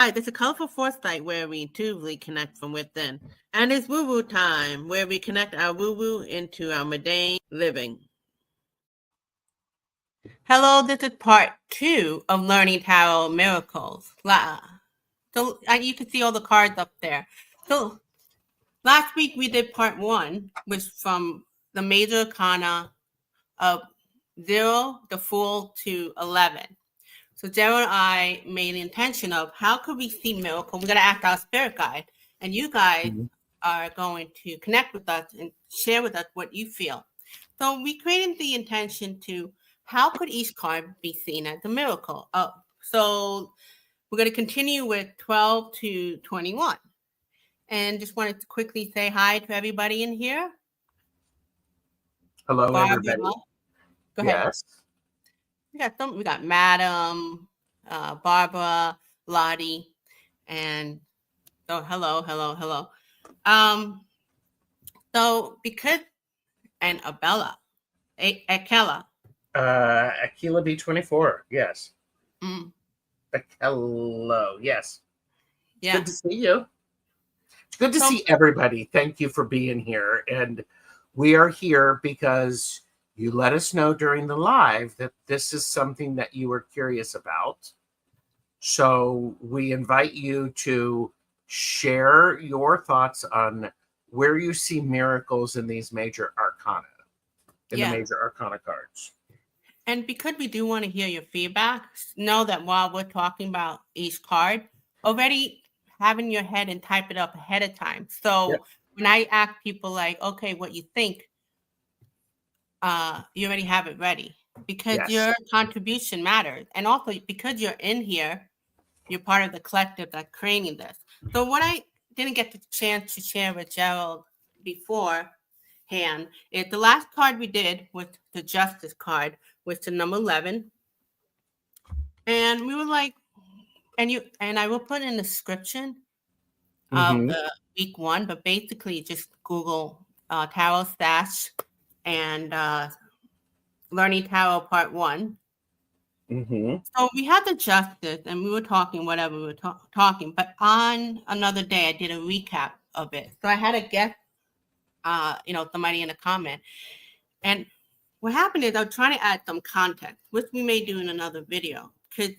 Hi, this is Colorful Foresight, where we intuitively connect from within. And it's Woo Woo time, where we connect our woo woo into our mundane living. Hello, this is part 2 of Learning Tarot Miracles. So you can see all the cards up there. So last week we did part 1, which from the Major Arcana of 0, the Fool, to 11. So Gerald and I made the intention of how could we see miracle? We're going to ask our spirit guide, and you guys are going to connect with us and share with us what you feel. So we created the intention to how could each card be seen as a miracle? So we're going to continue with 12 to 21. And just wanted to quickly say hi to everybody in here. Hello, Barbara, everybody. Go ahead. Yes. We got Madam, Barbara, Lottie, and hello. So because and Abella, Akela. Aquila B24. Yes. Mm. Hello. Yes. Yeah. Good to see you. Good to see everybody. Thank you for being here. And we are here because you let us know during the live that this is something that you were curious about. So we invite you to share your thoughts on where you see miracles in these major arcana, the major arcana cards. And because we do want to hear your feedback, know that while we're talking about each card, already have in your head and type it up ahead of time. So when I ask people like, okay, what you think, you already have it ready because your contribution matters. And also because you're in here, you're part of the collective that's creating this. So what I didn't get the chance to share with Gerald beforehand is the last card we did was the Justice card, was the number 11. And we were like, and I will put in the description of the week 1, but basically just Google Tarot Stash and Learning Tarot Part 1. So we had the Justice, and we were talking whatever we were talking. But on another day, I did a recap of it. So I had a guest, somebody in a comment, and what happened is I was trying to add some context, which we may do in another video, because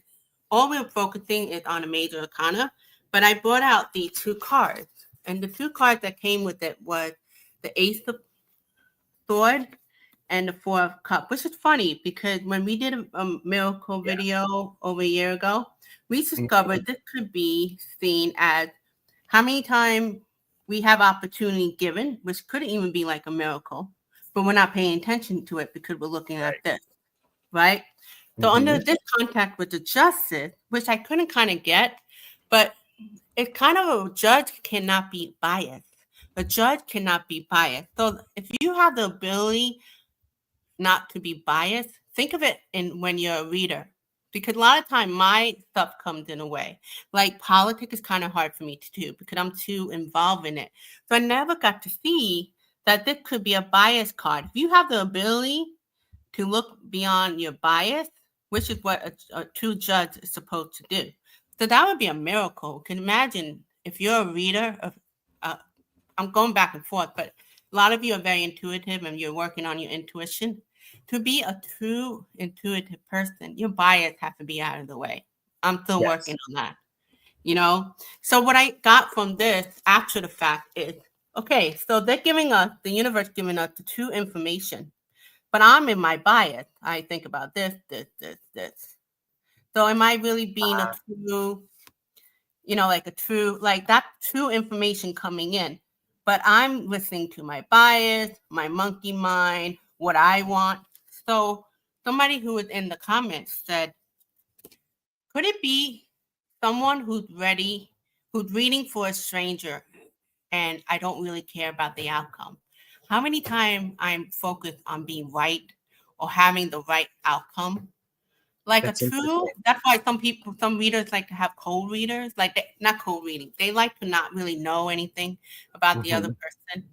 all we're focusing is on a major arcana. But I brought out the 2 cards, and the 2 cards that came with it was the Ace of Swords and the 4 of Cups, which is funny because when we did a miracle video over a year ago, we discovered this could be seen as how many times we have opportunity given, which could even be like a miracle, but we're not paying attention to it because we're looking at this, right? So under this contact with the Justice, which I couldn't kind of get, but it's kind of a judge cannot be biased. A judge cannot be biased. So if you have the ability not to be biased, think of it when you're a reader. Because a lot of time my stuff comes in a way. Like politics is kind of hard for me to do because I'm too involved in it. So I never got to see that this could be a bias card. If you have the ability to look beyond your bias, which is what a true judge is supposed to do. So that would be a miracle. You can imagine if you're a reader of, I'm going back and forth, but a lot of you are very intuitive and you're working on your intuition. To be a true intuitive person, your bias has to be out of the way. I'm still working on that, So what I got from this after the fact is, okay, so they're giving us, the universe giving us the true information, but I'm in my bias. I think about this. So am I really being a true, that true information coming in? But I'm listening to my bias, my monkey mind, what I want. So somebody who was in the comments said, could it be someone who's reading for a stranger and I don't really care about the outcome? How many times I'm focused on being right or having the right outcome? That's why some readers like to have cold readers, not cold reading. They like to not really know anything about the other person.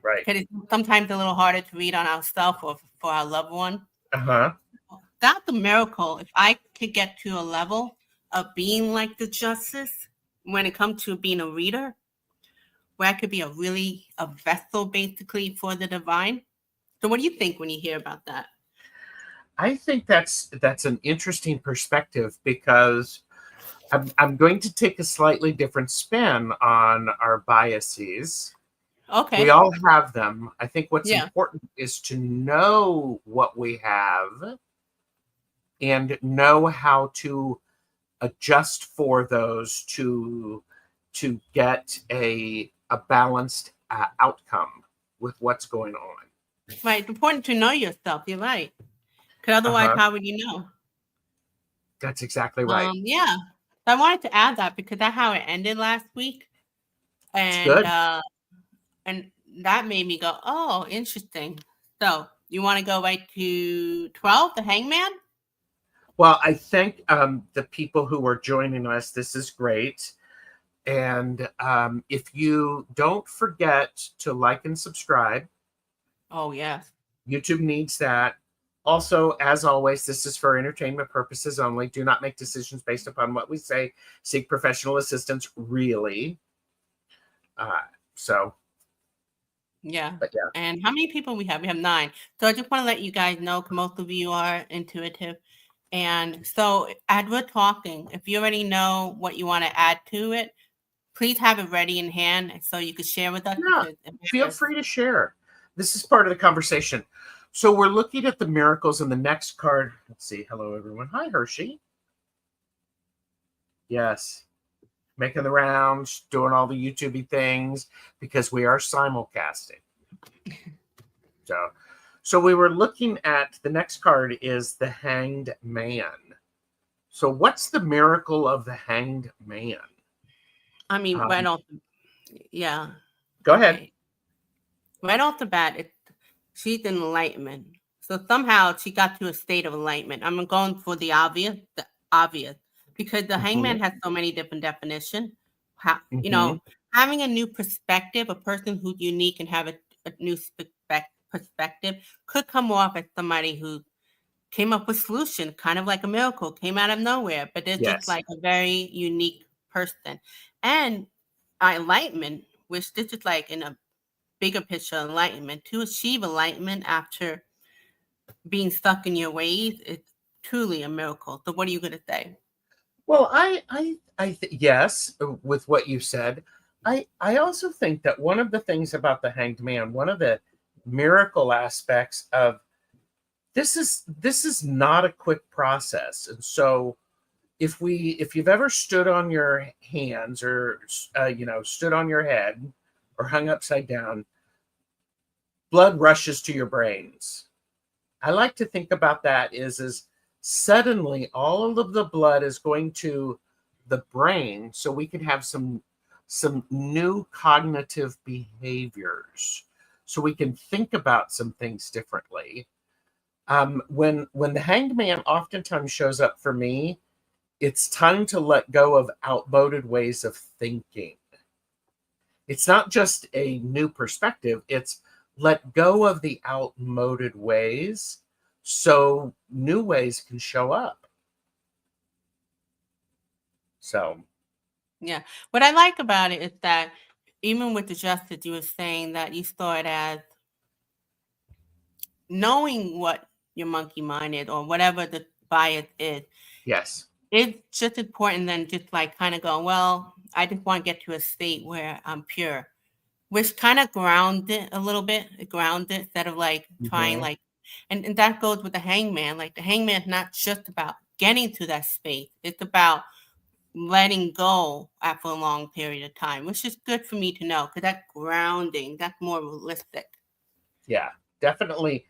Right. Because it's sometimes a little harder to read on ourselves or for our loved one. Uh-huh. That's a miracle. If I could get to a level of being like the justice when it comes to being a reader, where I could be a vessel basically for the divine. So what do you think when you hear about that? I think that's an interesting perspective, because I'm going to take a slightly different spin on our biases. Okay. We all have them. I think what's Yeah. important is to know what we have and know how to adjust for those to get a balanced outcome with what's going on. Right. It's important to know yourself. You're right. Because otherwise, how would you know? That's exactly right. Yeah. So I wanted to add that because that's how it ended last week. Good. And that made me go, oh, interesting. So you want to go right to 12, the hangman? Well, I think the people who are joining us, this is great. And if you don't forget to like and subscribe. Oh, yes. YouTube needs that. Also, as always, this is for entertainment purposes only. Do not make decisions based upon what we say. Seek professional assistance, really. Yeah. But yeah. And how many people we have? We have 9. So I just want to let you guys know, because most of you are intuitive. And so as we're talking, if you already know what you want to add to it, please have it ready in hand so you can share with us. Yeah, feel free to share. This is part of the conversation. So we're looking at the miracles in the next card. Let's see. Hello, everyone. Hi, Hershey. Yes. Making the rounds, doing all the YouTube things, because we are simulcasting. So we were looking at the next card is the Hanged Man. So what's the miracle of the Hanged Man? I mean, right off, yeah. Go ahead. Right off the bat, she's in enlightenment. So somehow she got to a state of enlightenment. I'm going for the obvious, because the hangman has so many different definitions. You know, having a new perspective, a person who's unique and have a new perspective could come off as somebody who came up with solution, kind of like a miracle, came out of nowhere, but they're just like a very unique person. And enlightenment, which this is like in a bigger picture enlightenment, to achieve enlightenment after being stuck in your ways, it's truly a miracle. So what are you going to say? Well, yes, with what you said. I also think that one of the things about the Hanged Man, one of the miracle aspects of this is not a quick process. And so if you've ever stood on your hands or stood on your head or hung upside down, blood rushes to your brains. I like to think about that is suddenly all of the blood is going to the brain, so we can have some new cognitive behaviors, so we can think about some things differently. When the Hanged Man oftentimes shows up for me, it's time to let go of outmoded ways of thinking. It's not just a new perspective, it's let go of the outmoded ways so new ways can show up. So, yeah. What I like about it is that even with the justice, you were saying that you saw it as knowing what your monkey mind is or whatever the bias is. yes. It's just important than just like kind of going, well, I just want to get to a state where I'm pure, which kind of grounds it a little bit. It grounds it instead of like trying like, and that goes with the hangman. Like the hangman is not just about getting to that space. It's about letting go after a long period of time, which is good for me to know because that grounding, that's more realistic. Yeah, definitely.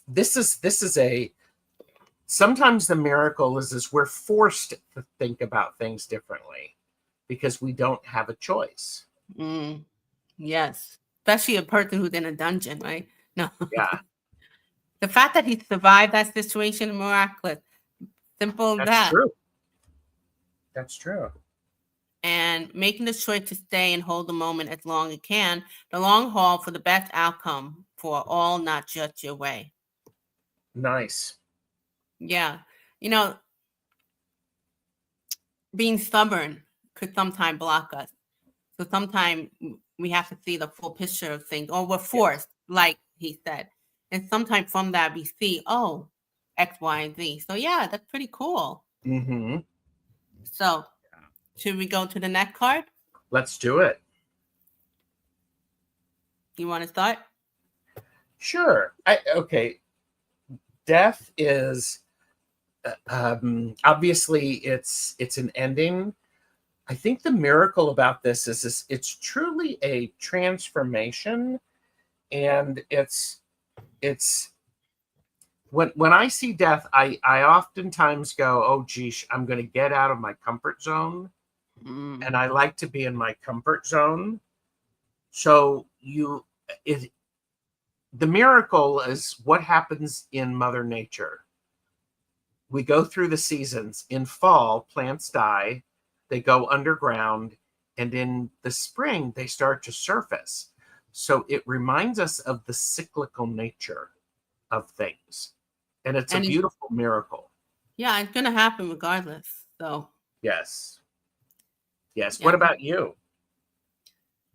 This is a sometimes the miracle is we're forced to think about things differently because we don't have a choice. Yes, especially a person who's in a dungeon, right? No. Yeah. The fact that he survived that situation is miraculous. Simple as that. True. That's true. And making the choice to stay and hold the moment as long as it can, the long haul for the best outcome for all, not just your way. Nice. Yeah. You know, being stubborn could sometimes block us. So sometimes we have to see the full picture of things, or we're forced, like he said. And sometimes from that we see, oh, X, Y, and Z. So yeah, that's pretty cool. Mm-hmm. So should we go to the next card? Let's do it. You want to start? Sure. Okay. Death is obviously it's an ending. I think the miracle about this is it's truly a transformation, and it's when I see death, I oftentimes go, oh geez, I'm going to get out of my comfort zone, and I like to be in my comfort zone. So the miracle is what happens in Mother Nature. We go through the seasons. In fall, plants die, they go underground, and in the spring, they start to surface. So it reminds us of the cyclical nature of things. And it's a beautiful miracle. Yeah, it's going to happen regardless. So yes. Yeah. What about you?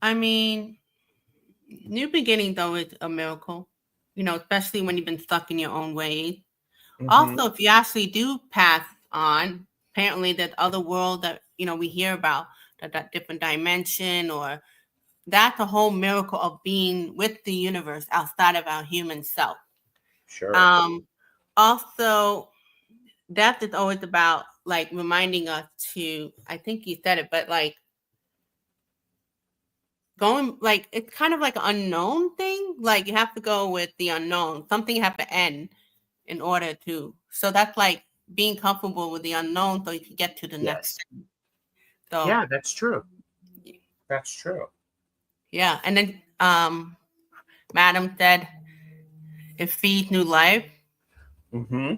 I mean, new beginning, though, is a miracle, especially when you've been stuck in your own ways. Mm-hmm. Also, if you actually do pass on, apparently there's other world that, we hear about, that different dimension, or that's a whole miracle of being with the universe outside of our human self. Sure. Also, death is always about, like, reminding us to, I think you said it, but, like, going, like, it's kind of like an unknown thing. Like, you have to go with the unknown. Something have to end in order to. So that's like being comfortable with the unknown so you can get to the next thing. So yeah, that's true. That's true. Yeah. And then Madam said it feeds new life. Mm-hmm.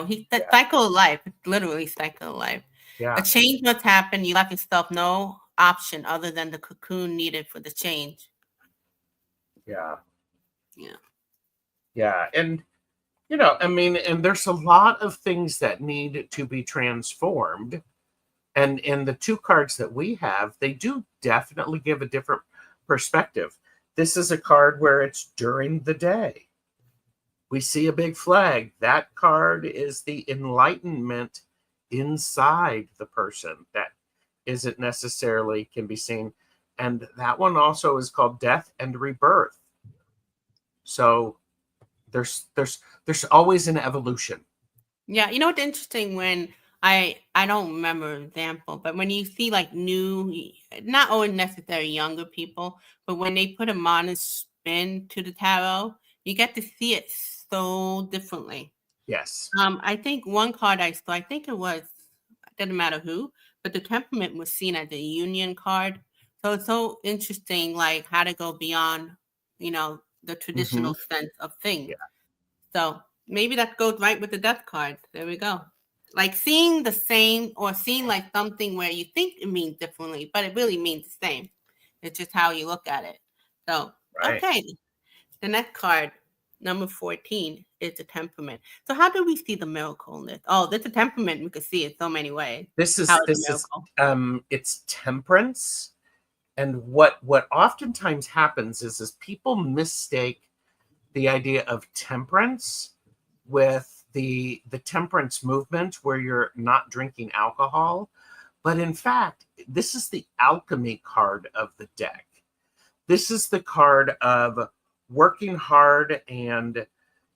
He said cycle of life. It's literally cycle of life. Yeah. A change must happen. You left yourself no option other than the cocoon needed for the change. Yeah. Yeah. Yeah. And, and there's a lot of things that need to be transformed. And in the two cards that we have, they do definitely give a different perspective. This is a card where it's during the day. We see a big flag. That card is the enlightenment inside the person that isn't necessarily can be seen. And that one also is called death and rebirth. So there's always an evolution. Yeah, what's interesting, when I don't remember an example, but when you see like new, not always necessarily younger people, but when they put a modern spin to the tarot, you get to see it so differently. Yes. I think one card I saw, I think it was, doesn't matter who, but the temperament was seen as a union card. So it's so interesting, like how to go beyond, the traditional sense of things. Yeah. So maybe that goes right with the death card. There we go. Like seeing the same, or seeing like something where you think it means differently, but it really means the same. It's just how you look at it. So, Okay. The next card, number 14, is the temperament. So how do we see the miracle in this? Oh, there's a temperament. We could see it so many ways. This is it's temperance. And what oftentimes happens is people mistake the idea of temperance with the temperance movement, where you're not drinking alcohol. But in fact, this is the alchemy card of the deck. This is the card of working hard and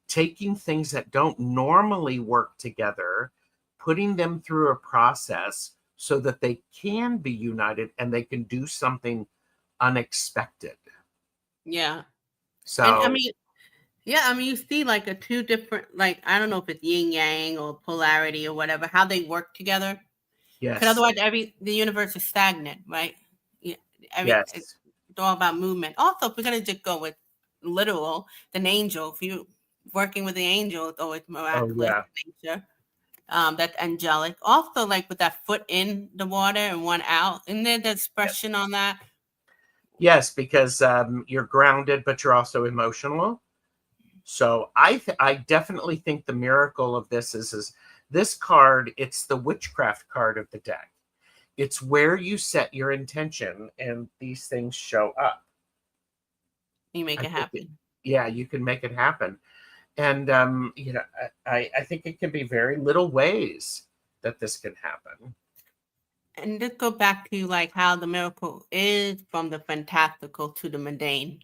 taking things that don't normally work together, putting them through a process so that they can be united and they can do something unexpected. Yeah. So, and you see like a two different, like, I don't know if it's yin yang or polarity or whatever, how they work together. Yes. Because otherwise the universe is stagnant, right? Yes. It's all about movement. Also, if we're going to just go with literal, an angel, if you're working with the angel, it's always miraculous nature. That's angelic. Also, like with that foot in the water and one out, and then the expression on that. Yes, because you're grounded, but you're also emotional. So I definitely think the miracle of this is This card, it's the witchcraft card of the deck. It's where you set your intention and these things show up. You make it happen. Yeah, you can make it happen. And, you know, I think it can be very little ways that this can happen. And let's go back to like how the miracle is from the fantastical to the mundane.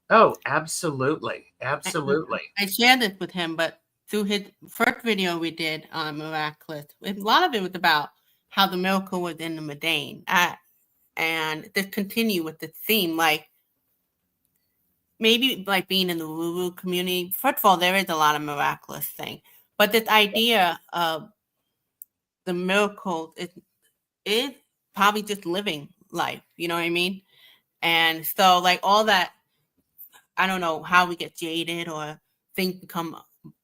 Oh, absolutely. Absolutely. I shared this with him, but through his first video we did on Miraculous, a lot of it was about how the miracle was in the mundane. And to continue with the theme, like maybe like being in the woo-woo community. First of all, there is a lot of miraculous thing, but this idea of the miracle is probably just living life. You know what I mean? And so like all that, I don't know how we get jaded or things become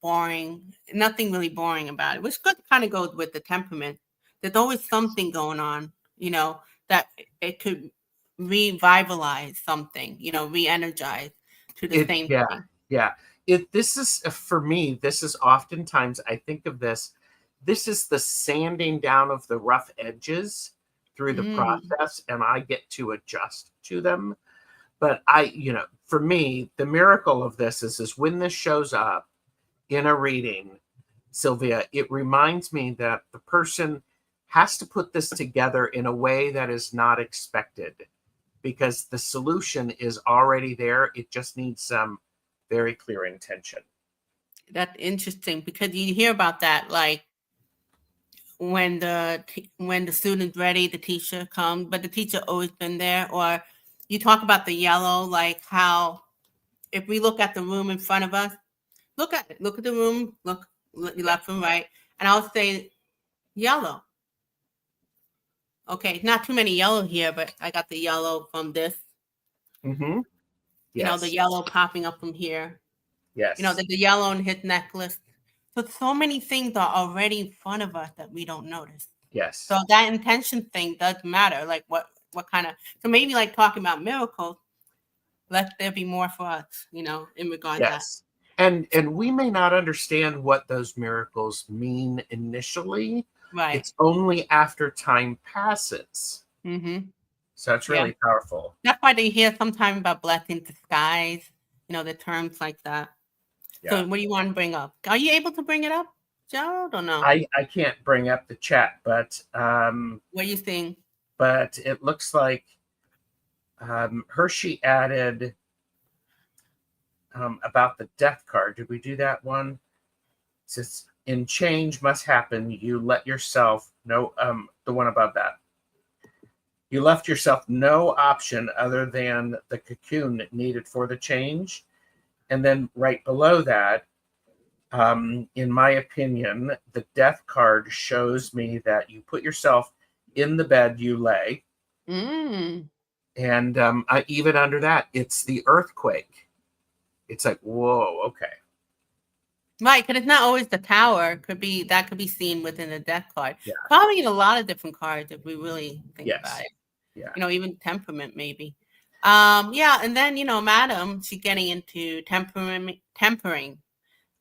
boring. Nothing really boring about it, which kind of goes with the temperament. There's always something going on, you know, that it could revitalize something, you know, re-energize to the same thing. Yeah. This is, for me, this is oftentimes, I think of this is the sanding down of the rough edges through the process, and I get to adjust to them. But you know, for me, the miracle of this is when this shows up in a reading, Sylvia, it reminds me that the person has to put this together in a way that is not expected, because the solution is already there. It just needs some very clear intention. That's interesting, because you hear about that, like when the student's ready, the teacher comes, but the teacher always been there. Or you talk about the yellow, like how if we look at the room in front of us, look at the room, look left and right, and I'll say yellow. Okay, not too many yellow here, but I got the yellow from this. Yes. You know, the yellow popping up from here. Yes. You know, the yellow in his necklace. So many things are already in front of us that we don't notice. Yes. So that intention thing does matter. Like what kind of, so maybe like talking about miracles, let there be more for us, you know, in regard to that. And we may not understand what those miracles mean initially. Right. It's only after time passes. So it's really powerful. That's why they hear sometimes about blessing disguise, you know, the terms like that. Yeah. So what do you want to bring up? Are you able to bring it up, Gerald, or no? I can't bring up the chat, but what are you seeing? But it looks like Hershey added about the death card. Did we do that one? It says, in change must happen, you let yourself know, the one above that. You left yourself no option other than the cocoon needed for the change. And then right below that, in my opinion, the death card shows me that you put yourself in the bed you lay. And even under that, it's the earthquake. It's like, whoa, okay. Right, because it's not always the tower. Could be seen within the death card. Yeah. Probably in a lot of different cards if we really think about it. Yeah. You know, even temperament maybe. And then, you know, Madam, she's getting into tempering,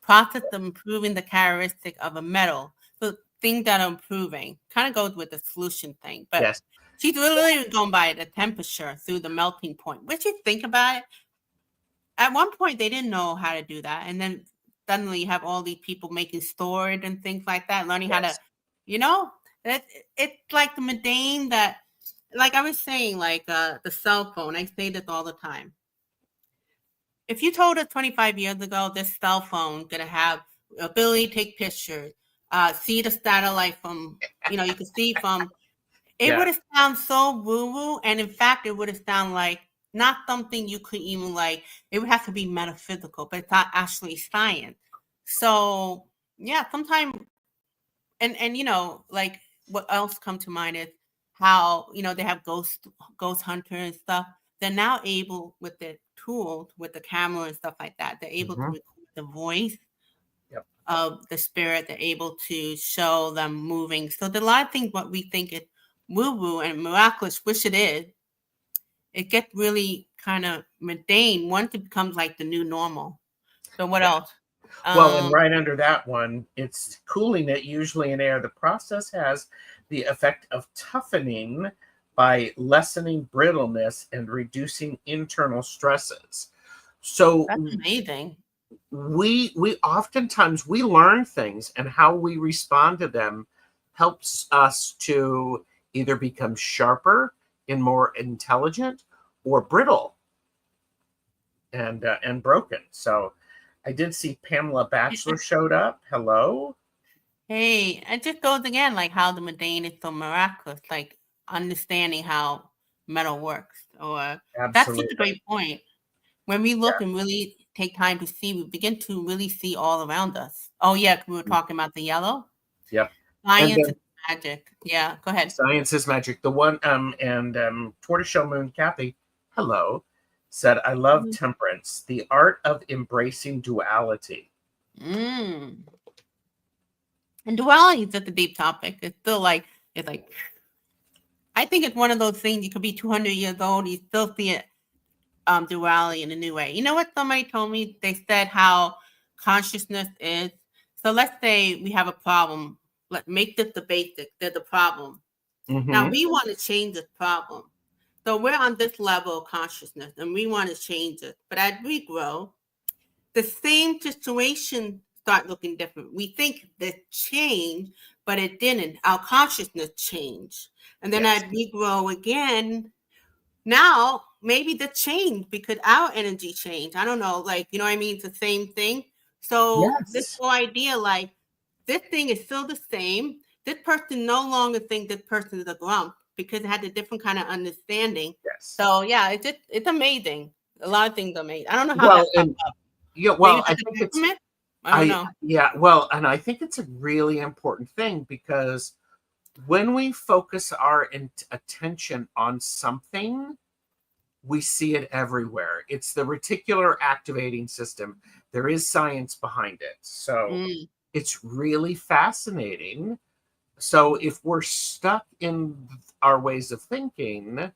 process of improving the characteristic of a metal. So things that are improving kind of goes with the solution thing. But she's really going by the temperature through the melting point. Which, you think about it, at one point they didn't know how to do that. And then suddenly you have all these people making storage and things like that, learning how to, you know, it's like the mundane that, like I was saying, like the cell phone. I say this all the time. If you told us 25 years ago this cell phone gonna have ability to take pictures, see the satellite from, you know, you can see from, it would have sounded so woo-woo, and in fact, it would have sounded like not something you could even like. It would have to be metaphysical, but it's not actually science. So yeah, sometimes, and you know, like what else come to mind is how, you know, they have ghost hunter and stuff. They're now able, with the tools, with the camera and stuff like that, they're able to record the voice of the spirit. They're able to show them moving. So there are a lot of things what we think is woo-woo and miraculous, which it is. It gets really kind of mundane once it becomes like the new normal. So what else? Well, and right under that one, it's cooling it, usually in air. The process has the effect of toughening by lessening brittleness and reducing internal stresses. So That's amazing. we oftentimes we learn things, and how we respond to them helps us to either become sharper and more intelligent, or brittle and broken. So I did see Pamela Batchelor showed up. Hello. Hey, it just goes again, like how the mundane is so miraculous, like understanding how metal works. Or that's such a Absolutely. great point. When we look Yeah. and really take time to see, we begin to really see all around us. Oh yeah, we were talking about the yellow. Yep. And Science then is magic. Yeah, go ahead. science is magic. The one and Tortoiseshell Moon Kathy, hello, said, I love temperance, the art of embracing duality. Mm. And duality is just a deep topic. It's still like, it's like, I think it's one of those things, you could be 200 years old, you still see it, duality in a new way. You know what somebody told me? They said how consciousness is. So let's say we have a problem. Let's make this the basic. There's a problem. Now we want to change this problem. So we're on this level of consciousness and we want to change it. But as we grow, the same situation start looking different. We think this changed, but it didn't. Our consciousness changed. And then Yes. as we grow again, now maybe the change because our energy changed. I don't know, like, you know what I mean? It's the same thing. So this Yes. whole idea, like, this thing is still the same. This person no longer thinks this person is a grump because it had a different kind of understanding. Yes. So yeah, it's amazing. A lot of things are amazing. I don't know how Well, that popped and up. yeah, Maybe well, I it's a think it's temperament. I don't know. yeah, well, and I think it's a really important thing, because when we focus our attention on something, we see it everywhere. It's the reticular activating system. There is science behind it. So it's really fascinating. So if we're stuck in our ways of thinking,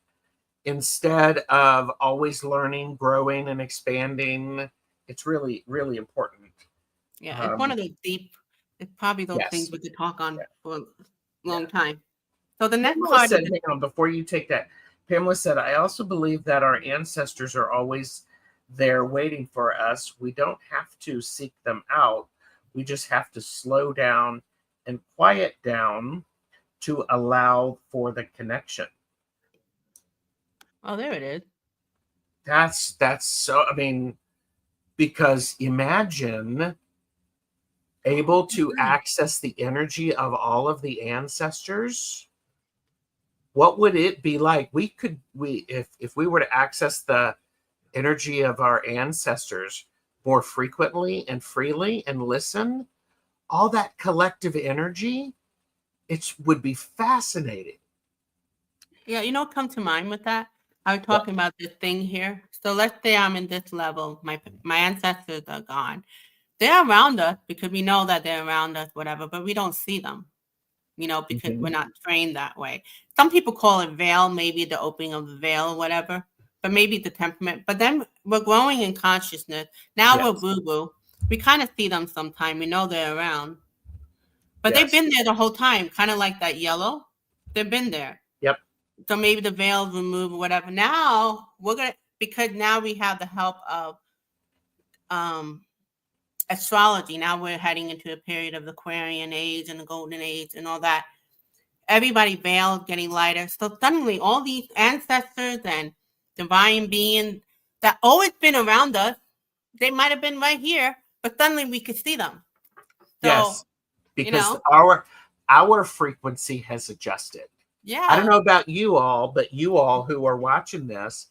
instead of always learning, growing, and expanding, it's really, really important. Yeah, it's one of those deep. It's probably those things Yes. we could talk on Yeah. for a long time. So the next Pamela part said, is hang on, before you take that, Pamela said, I also believe that our ancestors are always there waiting for us. We don't have to seek them out. We just have to slow down and quiet down to allow for the connection. oh, there it is. That's so, I mean, because imagine able to access the energy of all of the ancestors. What would it be like? If we were to access the energy of our ancestors more frequently and freely and listen, all that collective energy, it would be fascinating. Yeah, you know what comes to mind with that? I was talking about this thing here. So let's say I'm in this level. My ancestors are gone. They're around us because we know that they're around us, whatever, but we don't see them, you know, because we're not trained that way. Some people call it veil, maybe the opening of the veil or whatever, but maybe the temperament. But then we're growing in consciousness. Now we're boo-boo. We kind of see them sometime. We know they're around. But they've been there the whole time, kind of like that yellow. They've been there. Yep. So maybe the veil removed or whatever. Now we're gonna, because now we have the help of astrology. Now we're heading into a period of the Aquarian age and the Golden Age and all that. Everybody veils getting lighter. So suddenly all these ancestors and divine beings that always been around us, they might have been right here, but suddenly we could see them. So, yes, because you know, our frequency has adjusted. yeah. I don't know about you all, but you all who are watching this,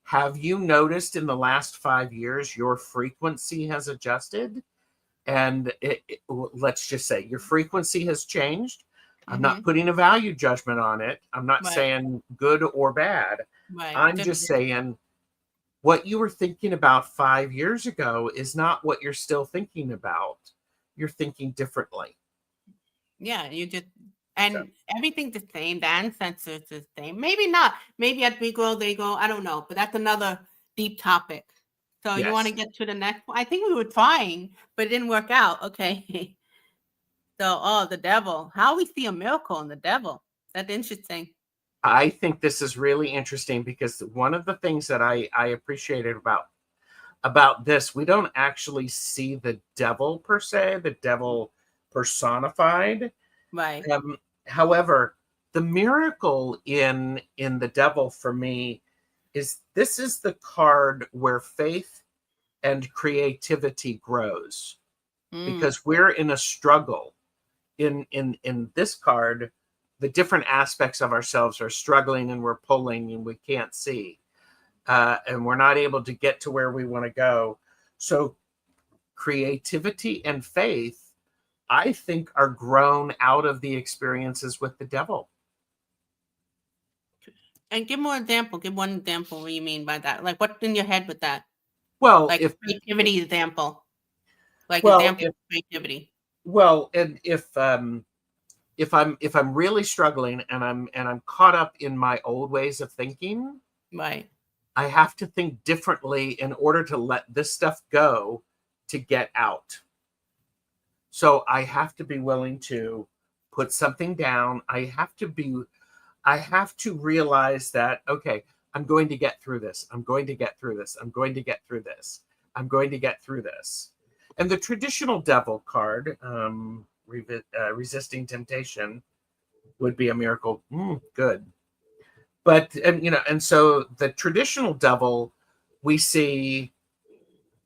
have you noticed in the last 5 years your frequency has adjusted? And let's just say your frequency has changed. I'm not putting a value judgment on it. I'm not saying good or bad. I'm just saying what you were thinking about 5 years ago is not what you're still thinking about. You're thinking differently. Yeah, everything's the same. The ancestors the same. Maybe not. Maybe as we grow, they go. I don't know. But that's another deep topic. So you want to Yes. get to the next one? I think we were trying, but it didn't work out. Okay. So, the devil. How we see a miracle in the devil. That's interesting. I think this is really interesting because one of the things that I appreciated about this, we don't actually see the devil per se, the devil personified. Right. However, the miracle in the devil for me is this is the card where faith and creativity grows, because we're in a struggle. In this card, the different aspects of ourselves are struggling, and we're pulling, and we can't see, and we're not able to get to where we want to go. So creativity and faith, I think, are grown out of the experiences with the devil. And give more example. Give one example. What do you mean by that? Like, what's in your head with that? Well, Like creativity example. Like well, example of creativity. well, and if I'm really struggling and I'm caught up in my old ways of thinking, Right. I have to think differently in order to let this stuff go to get out. So I have to be willing to put something down. I have to realize that, okay, I'm going to get through this. I'm going to get through this. I'm going to get through this. I'm going to get through this. And the traditional devil card, resisting temptation, would be a miracle. Good. But, and so the traditional devil, we see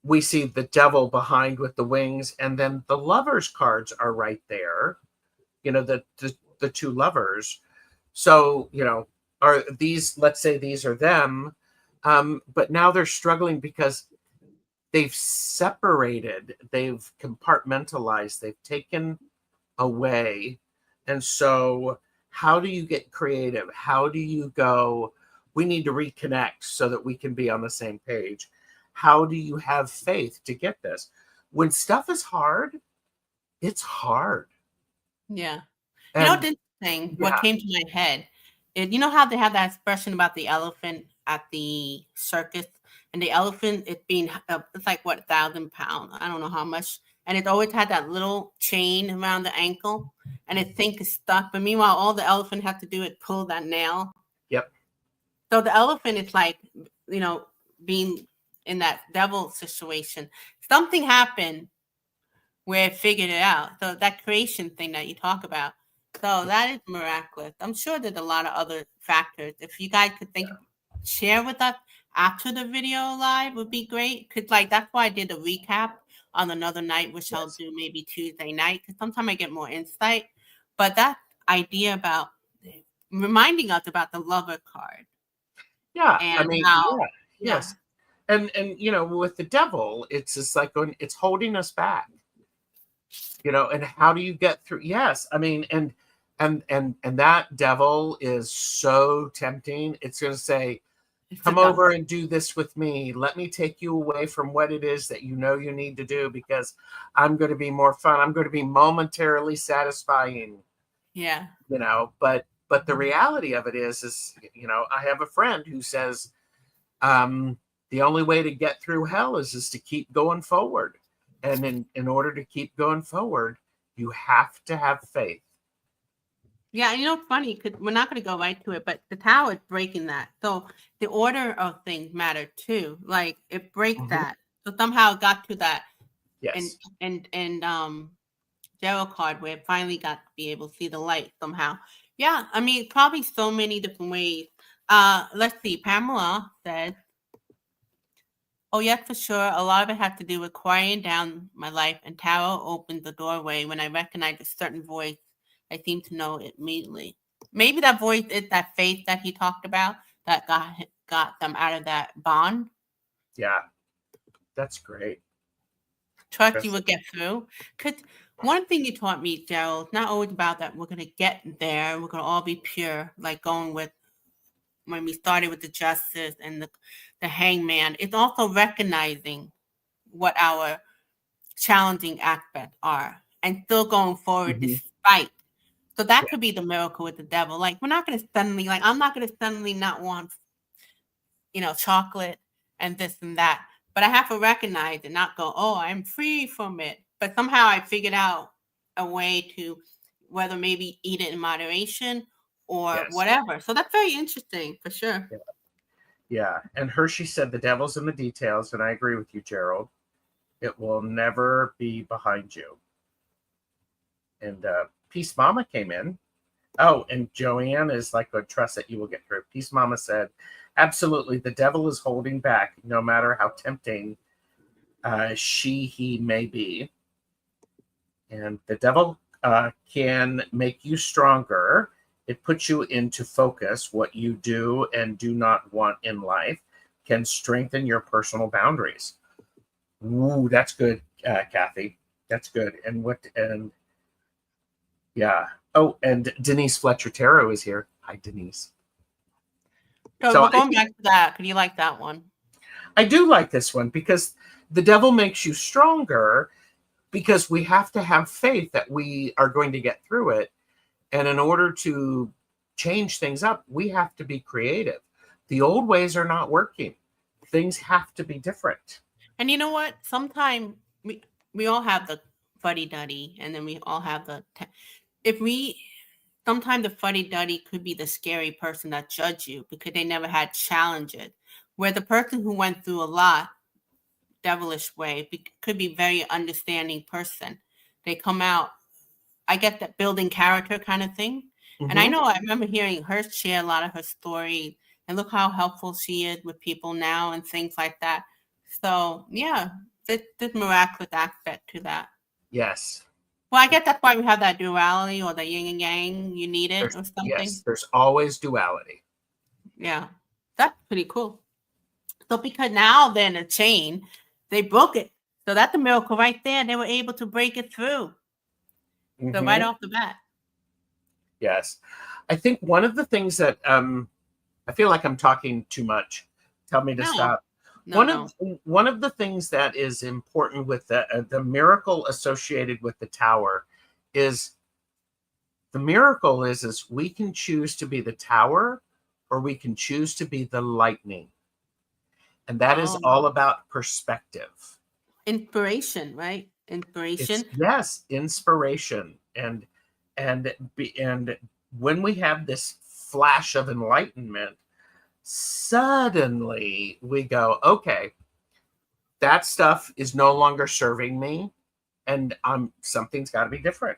the devil behind with the wings, and then the lovers cards are right there, the two lovers. So, are these, let's say these are them, but now they're struggling because they've separated, they've compartmentalized, they've taken away. And so how do you get creative? How do you go, we need to reconnect so that we can be on the same page? How do you have faith to get this? When stuff is hard, it's hard. Yeah. And This thing, what came to my head, you know how they have that expression about the elephant at the circus, and the elephant, it being, it's like, what, 1,000 pounds? I don't know how much. And it always had that little chain around the ankle, and its thing is stuck. But meanwhile, all the elephant had to do is pull that nail. Yep. So the elephant is like, being in that devil situation. Something happened where it figured it out. So that creation thing that you talk about. So that is miraculous. I'm sure there's a lot of other factors. If you guys could share with us after the video live would be great. Cause that's why I did a recap on another night, which I'll do maybe Tuesday night. Cause sometimes I get more insight. But that idea about reminding us about the lover card. Yeah. And yes. And with the devil, it's just like it's holding us back. And how do you get through? Yes. And that devil is so tempting. It's going to say, come over and do this with me. Let me take you away from what it is that you need to do, because I'm going to be more fun. I'm going to be momentarily satisfying. Yeah. But the reality of it is, I have a friend who says, the only way to get through hell is to keep going forward. And in order to keep going forward, you have to have faith. Yeah, funny, because we're not going to go right to it, but the Tao is breaking that. So the order of things matter too. Like it breaks that. So somehow it got to that. Yes. And Gerald card where it finally got to be able to see the light somehow. Yeah, probably so many different ways. Let's see. Pamela says, oh, yes, for sure. A lot of it has to do with quieting down my life, and Tarot opened the doorway. When I recognized a certain voice, I seem to know it immediately. Maybe that voice is that faith that he talked about that got them out of that bond. Yeah, that's great. Trust you will get through. Because one thing you taught me, Gerald, not always about that we're going to get there. We're going to all be pure, like going with when we started with the justice and the hangman. It's also recognizing what our challenging aspects are and still going forward despite. So that could be the miracle with the devil. Like we're not going to suddenly, I'm not going to suddenly not want, chocolate and this and that. but I have to recognize and not go, oh, I'm free from it. But somehow I figured out a way to whether maybe eat it in moderation or Yes. whatever. So that's very interesting for sure. Yeah. And Hershey said the devil's in the details, and I agree with you, Gerald. It will never be behind you. And Peace Mama came in. Oh, and Joanne is like a trust that you will get through. Peace Mama said, absolutely, the devil is holding back, no matter how tempting he may be. And the devil can make you stronger. It puts you into focus. What you do and do not want in life can strengthen your personal boundaries. Ooh, that's good, Kathy. That's good. And yeah. Oh, and Denise Fletcher Tarot is here. Hi, Denise. So we're going back to that. Do you like that one? I do like this one because the devil makes you stronger, because we have to have faith that we are going to get through it. And in order to change things up, we have to be creative. The old ways are not working. Things have to be different. And you know what? Sometimes we all have the fuddy-duddy, and then we all have sometimes the fuddy-duddy could be the scary person that judge you because they never had challenges. Where the person who went through a lot, devilish way, could be very understanding person. They come out, I get that building character kind of thing. Mm-hmm. And I remember hearing her share a lot of her stories, and look how helpful she is with people now and things like that. So yeah, there's miraculous aspect to that. Yes. Well, I guess that's why we have that duality or the yin and yang. You need it or something. Yes, there's always duality. Yeah, that's pretty cool. So because now they're in a chain, they broke it. So that's a miracle right there. They were able to break it through. Mm-hmm. So right off the bat. Yes. I think one of the things that I feel like I'm talking too much. Tell me to stop. One of the things that is important with the miracle associated with the tower is the miracle is we can choose to be the tower, or we can choose to be the lightning. And that is all about perspective. Inspiration, right? Inspiration. Yes, inspiration. And when we have this flash of enlightenment, suddenly we go, okay, that stuff is no longer serving me, and something's got to be different.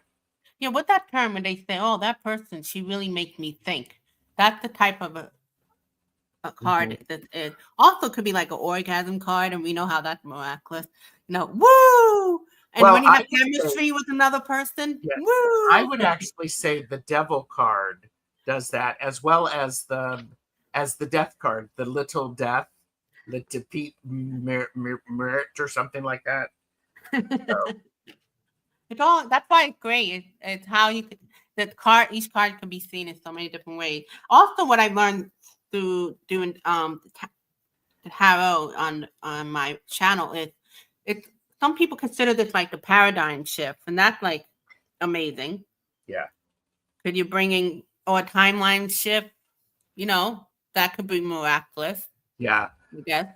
Yeah, with that term, when they say, oh, that person, she really makes me think, that's the type of a card that it also could be like an orgasm card, and we know how that's miraculous. Woo! And when you have chemistry with another person, woo! I would actually say the devil card does that, as well as the death card, the little death, the defeat merit or something like that. So. That's why it's great. It's how you could, each card can be seen in so many different ways. Also, what I learned through doing the tarot on my channel is some people consider this like the paradigm shift, and that's like amazing. Yeah. Could you bringing or a timeline shift? That could be miraculous. Yeah. Yes.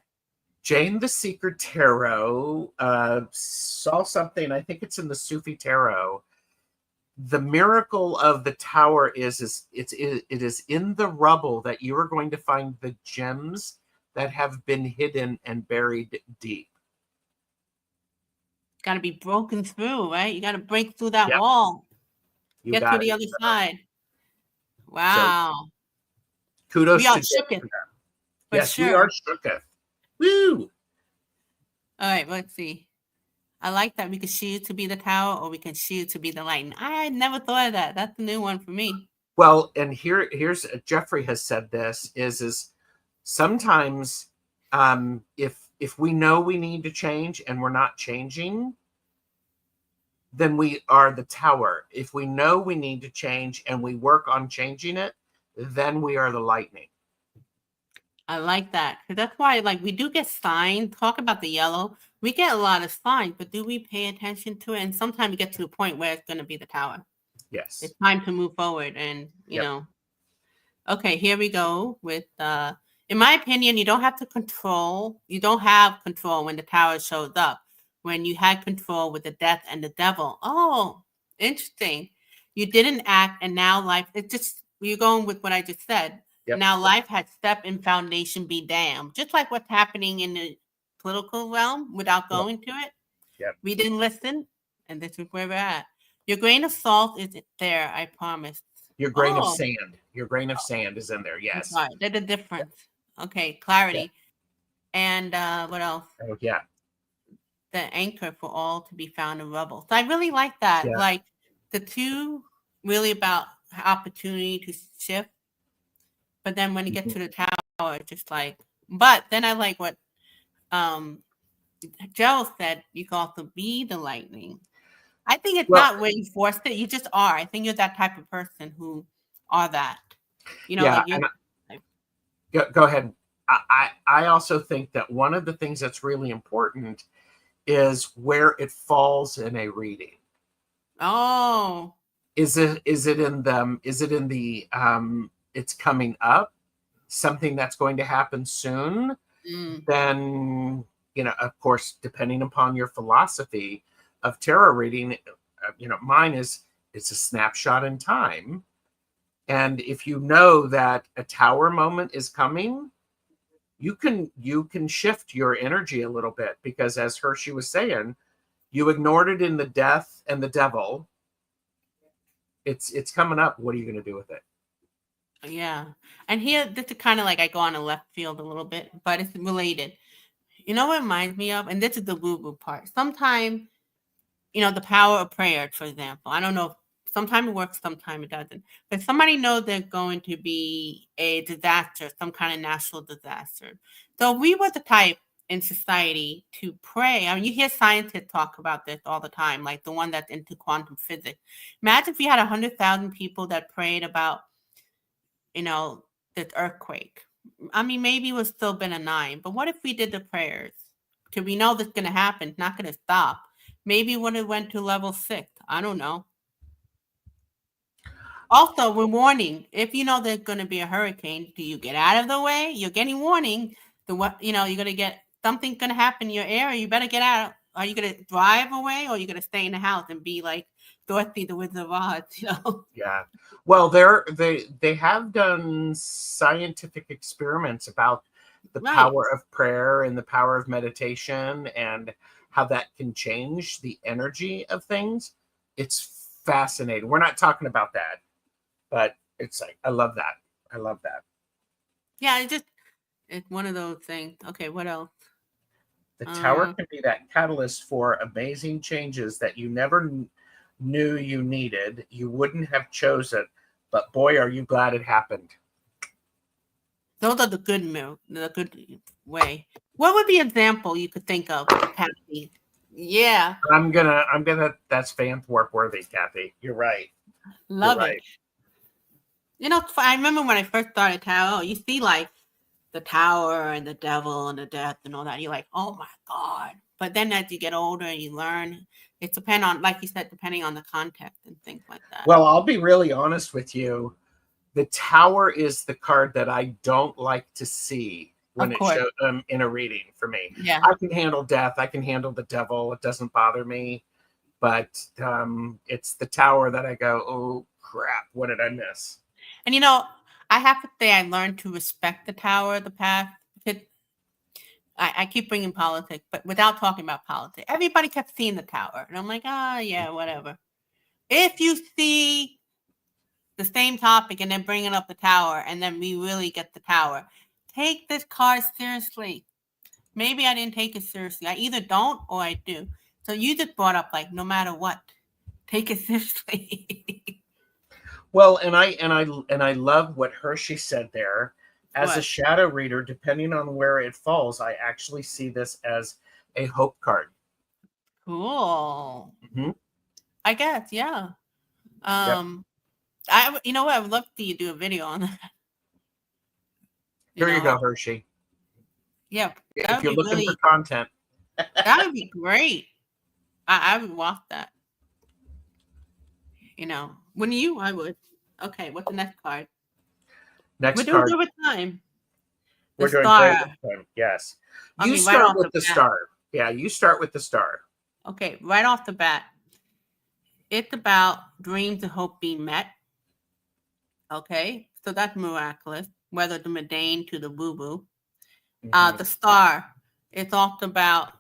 Jane the Secret Tarot saw something. I think it's in the Sufi Tarot. The miracle of the tower is it is in the rubble that you are going to find the gems that have been hidden and buried deep. Got to be broken through, right? You got to break through that wall. Get to the other side. Wow. So, kudos we are to shooketh. Yes, sure. We are shooketh. Woo! All right, let's see. I like that we can choose to be the tower, or we can choose to be the lightning. I never thought of that. That's a new one for me. Well, and here's Jeffrey has said this is sometimes if we know we need to change and we're not changing, then we are the tower. If we know we need to change and we work on changing it, then we are the lightning. I like that. Because that's why, we do get signs. Talk about the yellow. We get a lot of signs, but do we pay attention to it? And sometimes we get to the point where it's going to be the tower. Yes. It's time to move forward. And, you know. Okay, here we go with in my opinion, you don't have control when the tower shows up. When you had control with the death and the devil. Oh, interesting. You didn't act, and now life, it's just, you're going with what I just said. Yep. Now life had step and foundation be damned. Just like what's happening in the political realm without going to it. Yep. We didn't listen, and this is where we're at. Your grain of salt is there, I promise. Your grain of sand. Your grain of sand is in there, yes. There's a difference. Okay, clarity. And what else? Oh, yeah. The anchor for all to be found in rubble. So I really like that. Yeah. Like the two really about opportunity to shift. But then when you get to the tower, it's just like, but then I like what Gerald said, you can also be the lightning. I think it's not where you forced it. You just are. I think you're that type of person who are that. You know, yeah, like go ahead. I also think that one of the things that's really important is where it falls in a reading. Oh. Is it in the it's coming up, something that's going to happen soon? Then, of course, depending upon your philosophy of tarot reading, mine is it's a snapshot in time. And if you know that a tower moment is coming, you can shift your energy a little bit, because as Hershey was saying, you ignored it in the death and the devil. It's coming up. What are you going to do with it? Yeah. And here, this is kind of like I go on a left field a little bit, but it's related. You know what it reminds me of? And this is the woo-woo part. Sometimes, the power of prayer, for example. I don't know. Sometimes it works, sometimes it doesn't. But somebody knows there's going to be a disaster, some kind of natural disaster. So we were the type in society to pray. I mean, you hear scientists talk about this all the time, like the one that's into quantum physics. Imagine if you had 100,000 people that prayed about, this earthquake. I mean, maybe it would still been a 9, but what if we did the prayers? Because we know this is going to happen. It's not going to stop. Maybe when it went to level 6, I don't know. Also, we're warning. If you know there's going to be a hurricane, do you get out of the way? You're getting warning. You're going to get something's going to happen in your area. You better get out. Are you going to drive away, or are you going to stay in the house and be like Dorothy the Wizard of Oz? Yeah. Well, they have done scientific experiments about the power of prayer and the power of meditation and how that can change the energy of things. It's fascinating. We're not talking about that, but it's like, I love that. I love that. Yeah, it's one of those things. Okay, what else? The tower can be that catalyst for amazing changes that you never knew you needed. You wouldn't have chosen, but boy, are you glad it happened. Those are the good way. What would be an example you could think of, Kathy? Yeah. I'm gonna. That's fan warp worthy, Kathy. You're right. Love it. I remember when I first started tarot, you see like the tower and the devil and the death and all that. You're like, oh my God. But then as you get older and you learn, it's like you said, depending on the context and things like that. Well, I'll be really honest with you. The tower is the card that I don't like to see when it shows them in a reading for me. Yeah. I can handle death. I can handle the devil. It doesn't bother me. But it's the tower that I go, oh, crap. What did I miss? And, I have to say I learned to respect the tower of the past. I keep bringing politics, but without talking about politics. Everybody kept seeing the tower. And I'm like, yeah, whatever. If you see the same topic and then bringing up the tower, and then we really get the tower, take this card seriously. Maybe I didn't take it seriously. I either don't or I do. So you just brought up, like, no matter what, take it seriously. Well, and I love what Hershey said there. As a shadow reader, depending on where it falls, I actually see this as a hope card. Cool. Mm-hmm. I guess, yeah. You know what? I would love to do a video on that. Here you go, Hershey. Yeah. If you're looking for content. That would be great. I would watch that. Wouldn't you? I would. Okay, what's the next card? Next We're card. doing good with time. We're doing great this time. Yes. You start with the star. Yeah, you start with the star. Okay, right off the bat. It's about dreams and hope being met. Okay, so that's miraculous. Whether the mundane to the boo-boo. The star, it's also about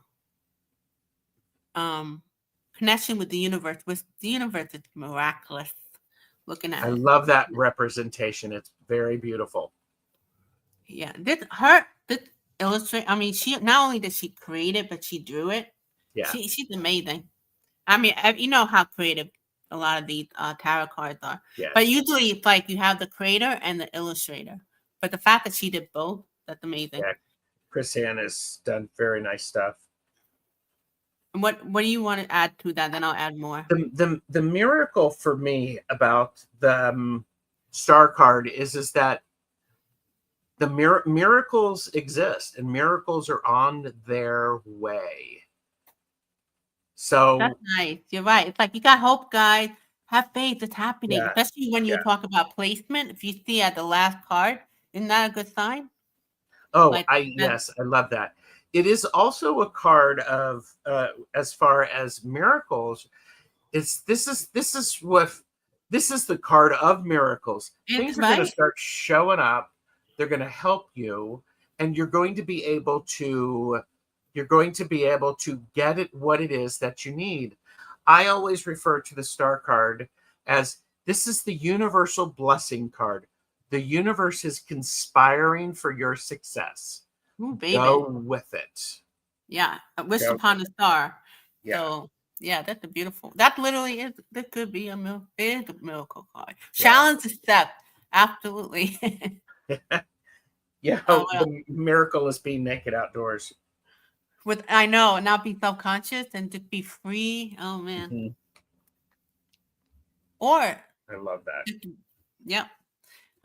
connection with the universe. With the universe, it's miraculous. Looking at I love that representation. It's very beautiful. Yeah, this illustrate. I mean, she not only did she create it, but she drew it. Yeah, she's amazing. I mean, you know how creative a lot of these tarot cards are. Yes. But usually it's like you have the creator and the illustrator. But the fact that she did both, that's amazing. Yeah, Chris Ann has done very nice stuff. And what do you want to add to that? Then I'll add more. The miracle for me about the star card is that the miracles exist and miracles are on their way. So that's nice. You're right. It's like you got hope, guys. Have faith. It's happening. Yeah, especially when you talk about placement. If you see at the last card, isn't that a good sign? Oh, yes, I love that. It is also a card of as far as miracles. This is the card of miracles. Things are going to start showing up. They're going to help you, and you're going to be able to get it what it is that you need. I always refer to the star card as this is the universal blessing card. The universe is conspiring for your success. Ooh, baby. Go with it. Yeah, a wish upon a star. Yeah. So yeah, that's a beautiful. That literally is. That could be a miracle card. Challenge accept. Absolutely. Yeah. The miracle is being naked outdoors. I know, not be self-conscious and just be free. Oh man. Or I love that. Yep.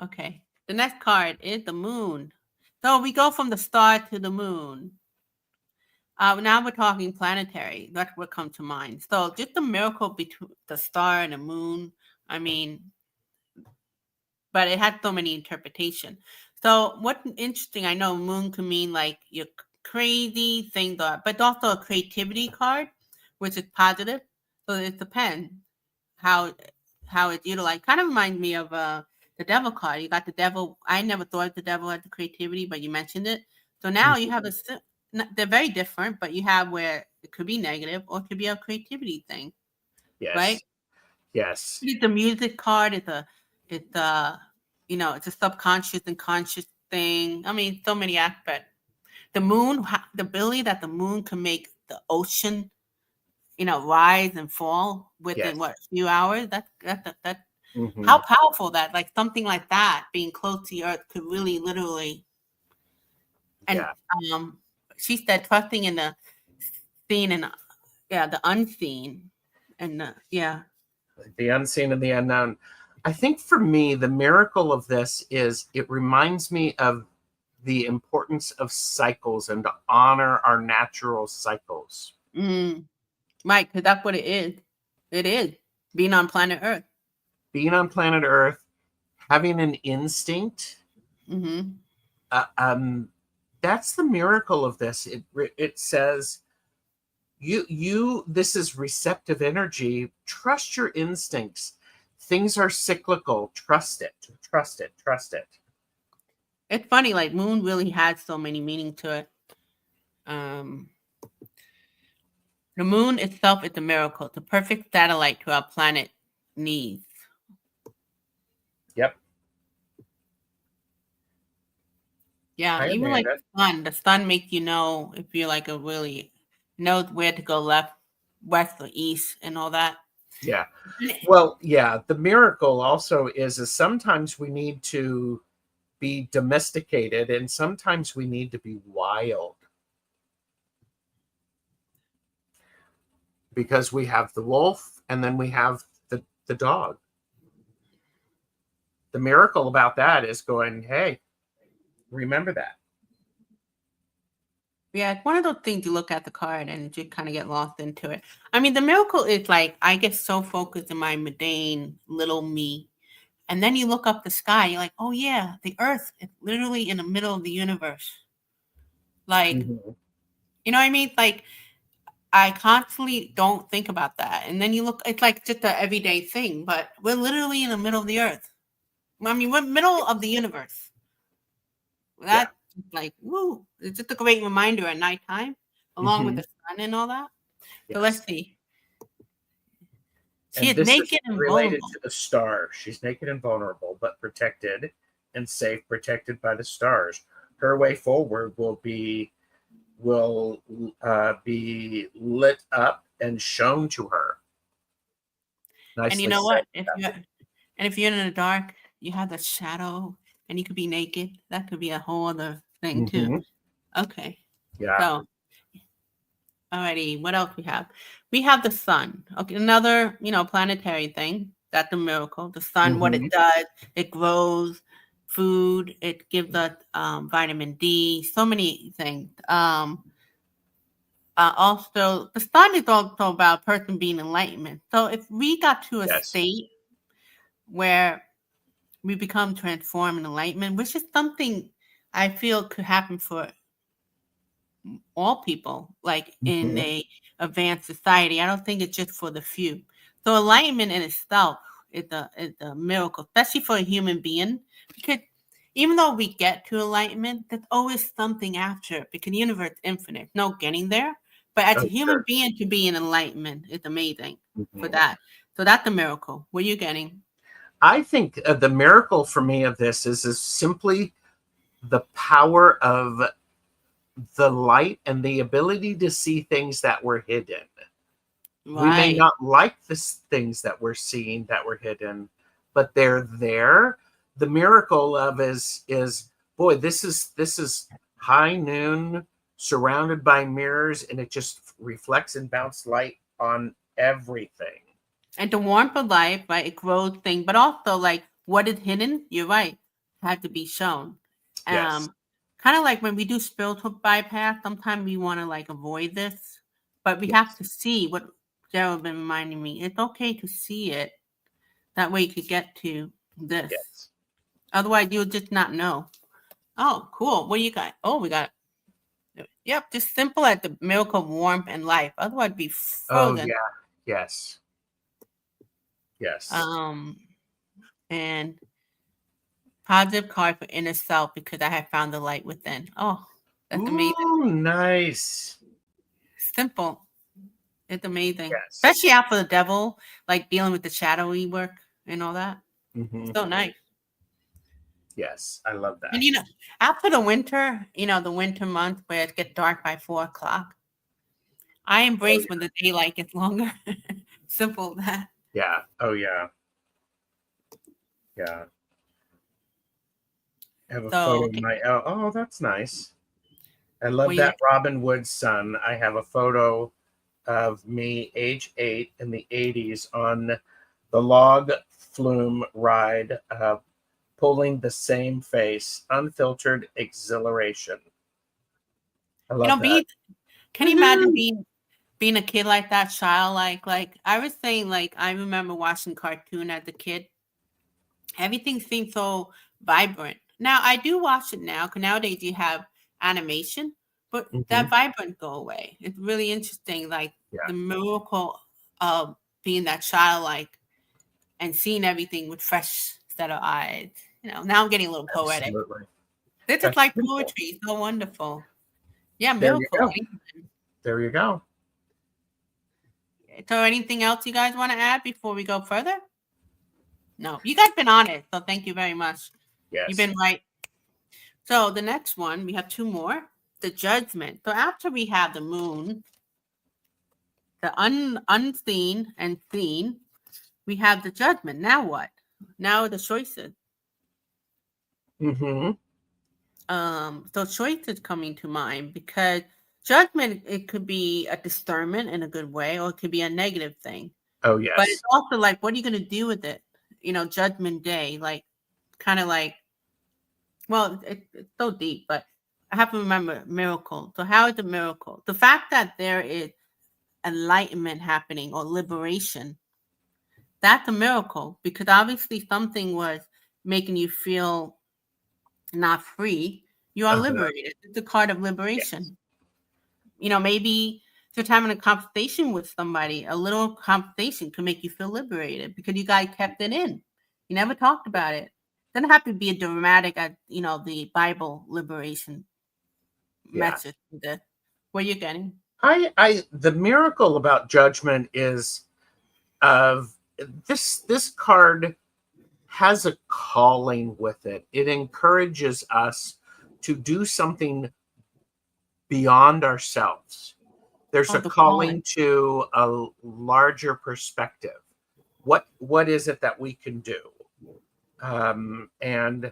Okay. The next card is the moon. So we go from the star to the moon. Now we're talking planetary. That's what comes to mind. So just the miracle between the star and the moon. I mean, but it had so many interpretations. So what's interesting, I know moon can mean like your crazy things, but also a creativity card, which is positive. So it depends how it's utilized. Kind of reminds me of the devil card. You got the devil. I never thought of the devil as the creativity, but you mentioned it. So now you have they're very different, but you have where it could be negative or it could be a creativity thing. Yes. Right? Yes. The music card it's a subconscious and conscious thing. I mean, so many aspects. The moon, the ability that the moon can make the ocean, rise and fall within a few hours. That's how powerful that, like something like that, being close to the earth could really literally. And she said trusting in the seen and the unseen, and the unseen and the unknown. I think for me, the miracle of this is it reminds me of the importance of cycles and to honor our natural cycles. Right, because that's what it is. It is being on planet Earth. Being on planet Earth, having an instinct. That's the miracle of this. It says, this is receptive energy. Trust your instincts. Things are cyclical. Trust it. Trust it. Trust it. It's funny, like moon really has so many meaning to it. The moon itself is a miracle, the perfect satellite to our planet needs. Yep. Yeah, even like the sun makes you know if you're like knows where to go left, west, or east, and all that. Yeah. Well, yeah, the miracle also is sometimes we need to be domesticated and sometimes we need to be wild. Because we have the wolf and then we have the dog. The miracle about that is going, hey, remember that. Yeah, it's one of those things you look at the card and you kind of get lost into it. I mean, the miracle is like, I get so focused in my mundane little me. And then you look up the sky, you're like, oh yeah, the earth is literally in the middle of the universe. Like, you know what I mean? Like, I constantly don't think about that. And then you look, it's like just an everyday thing, but we're literally in the middle of the earth. I mean, we're middle of the universe. That's like, woo. It's just a great reminder at nighttime, along with the sun and all that. So let's see. She And is this naked is and related vulnerable. to the star. She's naked and vulnerable, but protected and safe, protected by the stars. Her way forward will be lit up and shown to her. Nicely And you know said. what? If you're in the dark, you have the shadow, and you could be naked. That could be a whole other thing too. Okay. Yeah. So, alrighty, what else we have? We have the sun. Okay, another planetary thing. That's a miracle. The sun, what it does, it grows food. It gives us vitamin D. So many things. Also, the sun is also about a person being enlightenment. So if we got to a state where we become transformed in enlightenment, which is something I feel could happen for all people, like in a advanced society. I don't think it's just for the few. So enlightenment in itself is a miracle, especially for a human being, because even though we get to enlightenment, there's always something after it, because the universe is infinite. No getting there. But as a human being, to be in enlightenment is amazing for that. So that's a miracle. What are you getting? I think the miracle for me of this is simply the power of the light and the ability to see things that were hidden. Right. We may not like the things that we're seeing that were hidden, but they're there. The miracle of is boy, this is high noon, surrounded by mirrors, and it just reflects and bounces light on everything. And the warmth of life, right? It grows thing, but also like what is hidden, you're right, had to be shown. Yes. Kind of like when we do spiritual bypass, sometimes we want to like avoid this, but we have to see what Gerald been reminding me. It's okay to see it. That way you could get to this. Yes. Otherwise, you'll just not know. Oh, cool. What do you got? Oh, we got. Yep, just simple as the miracle of warmth and life. Otherwise, it'd be frozen. Oh yeah. Yes. Yes. And positive card for inner self because I have found the light within. Oh, that's amazing. Ooh, nice. Simple. It's amazing. Yes. Especially after the devil, like dealing with the shadowy work and all that. So nice. Yes, I love that. And after the winter, the winter month where it gets dark by 4:00, I embrace when the daylight gets longer. Simple that. Yeah. Oh yeah. Yeah. I have a photo of my oh, that's nice. I love that Robin Wood sun. I have a photo of me age 8 in the 80s on the log flume ride, pulling the same face, unfiltered exhilaration. I love that. Can you imagine being a kid like that, childlike? Like I was saying, like I remember watching cartoon as a kid. Everything seems so vibrant. Now I do watch it now because nowadays you have animation, but that vibrant go away. It's really interesting, like the miracle of being that childlike and seeing everything with fresh set of eyes. Now I'm getting a little poetic. Absolutely. This is like poetry. So wonderful. Yeah, miracle. There you go. So anything else you guys want to add before we go further? No, you guys been on it, so thank you very much. Yes. You've been right. So the next one, we have 2 more. The judgment. So after we have the moon, the unseen and seen, we have the judgment. Now what? Now the choices. So choices coming to mind because judgment, it could be a discernment in a good way, or it could be a negative thing. Oh yes. But it's also like, what are you going to do with it? Judgment day, like kind of like, well, it's so deep, but I have to remember miracle. So how is a miracle? The fact that there is enlightenment happening or liberation, that's a miracle, because obviously something was making you feel not free. You are liberated. It's a card of liberation. Yes. Maybe just having a conversation with somebody, a little conversation can make you feel liberated because you guys kept it in. You never talked about it. It doesn't have to be a dramatic, the Bible liberation message. What are you getting? The miracle about judgment is this card has a calling with it. It encourages us to do something beyond ourselves. There's a calling to a larger perspective. What is it that we can do? And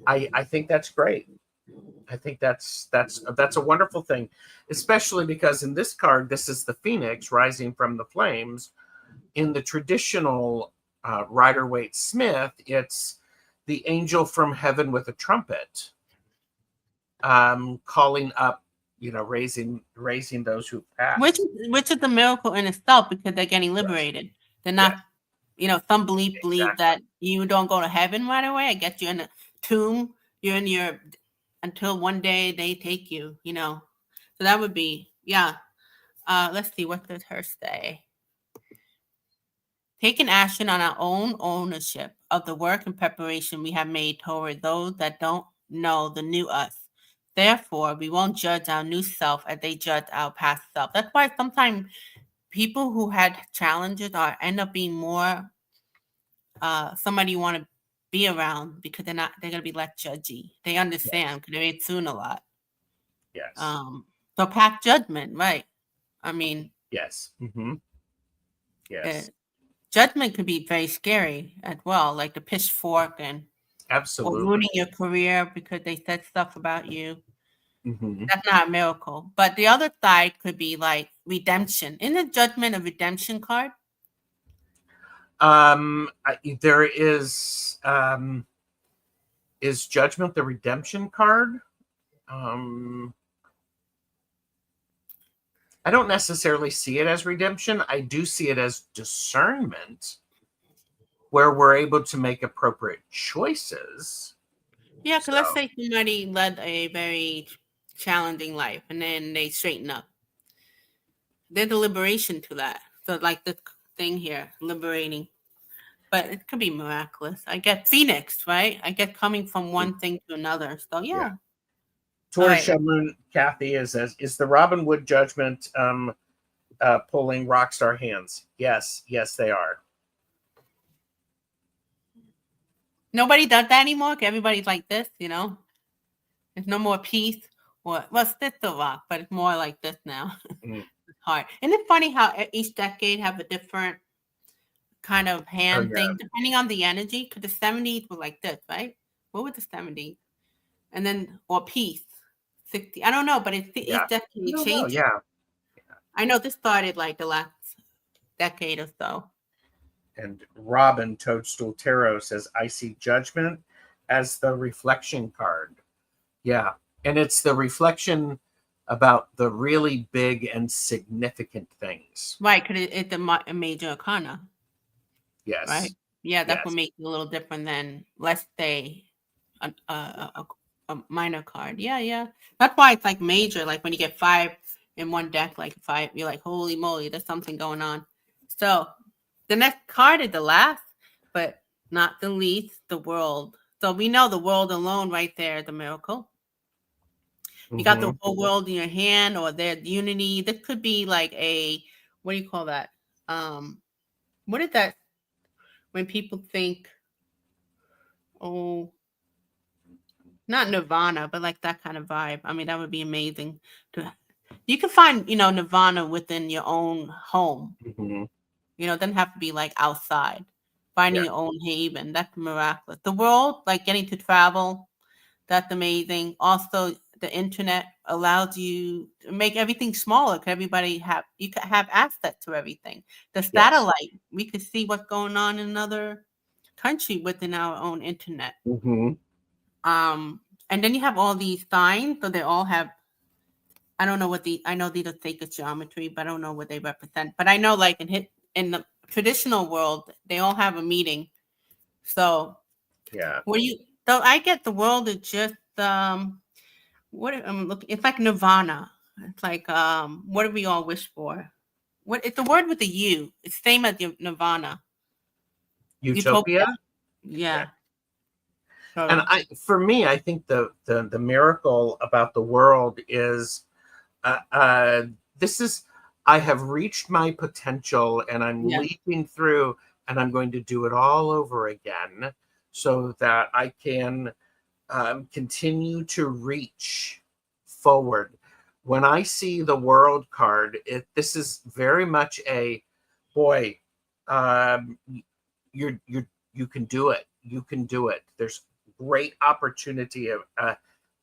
I think that's great. I think that's a wonderful thing, especially because in this card, this is the phoenix rising from the flames. In the traditional Rider-Waite-Smith, it's the angel from heaven with a trumpet, calling up, raising those who passed. Which is the miracle in itself, because they're getting liberated. Yes. They're not, some believe that you don't go to heaven right away. I guess you're in a tomb. You're in your until one day they take you. So that would be let's see, what does her say? Taking action on our own ownership of the work and preparation we have made toward those that don't know the new us. Therefore, we won't judge our new self as they judge our past self. That's why sometimes people who had challenges end up being more somebody you want to be around, because they're going to be less judgy. They understand because they've seen a lot. Yes. So past judgment, right? I mean, yes. Mm-hmm. Yes. Judgment could be very scary as well, like the pitchfork and absolutely ruining your career because they said stuff about you. Mm-hmm. That's not a miracle. But the other side could be like redemption. Isn't the Judgment a redemption card? There is Judgment the redemption card? I don't necessarily see it as redemption. I do see it as discernment, where we're able to make appropriate choices. Yeah, because let's say somebody led a very challenging life and then they straighten up. There's a liberation to that. So like the thing here, liberating. But it could be miraculous. I get Phoenix, right? I get coming from one thing to another. So yeah. Taurus Moon Kathy is the Robin Wood Judgment pulling Rockstar hands? Yes, they are. Nobody does that anymore. Everybody's like this, There's no more peace. Well, it's still rock, but it's more like this now. It's hard. Isn't it funny how each decade have a different kind of hand thing, depending on the energy? Because the 70s were like this, right? What was the 70s? And then, or peace. 60. I don't know, but each decade changed. Yeah. I know this started like the last decade or so. And Robin Toadstool Tarot says, I see Judgment as the reflection card. Yeah. And it's the reflection about the really big and significant things. Right, because it's a major arcana. Yes. Right? Yeah, that's what makes it a little different than, let's say, a minor card. Yeah. That's why it's like major. Like when you get 5 in one deck, like 5, you're like, holy moly, there's something going on. So the next card is the last, but not the least, the world. So we know the world alone right there is a miracle. You got the whole world in your hand, or there's unity. This could be like what do you call that? What is that when people think, not nirvana, but like that kind of vibe. I mean, that would be amazing. You can find, nirvana within your own home. Mm-hmm. It doesn't have to be like outside. Finding your own haven, that's miraculous. The world, like getting to travel, that's amazing. Also, the internet allows you to make everything smaller. You can have access to everything. The satellite, we could see what's going on in another country within our own internet. Mm-hmm. And then you have all these signs, so they all have, I don't know I know these are sacred geometry, but I don't know what they represent. But I know like in the traditional world, they all have a meeting. So Yeah. though I get the world is just what I'm looking. It's like nirvana. It's like what do we all wish for? What it's a word with a U. It's same as your nirvana. Utopia. Yeah. And for me, I think the miracle about the world is this is I have reached my potential and I'm leaping through and I'm going to do it all over again so that I can continue to reach forward. When I see the world card, this is very much a boy. You can do it. You can do it. There's great opportunity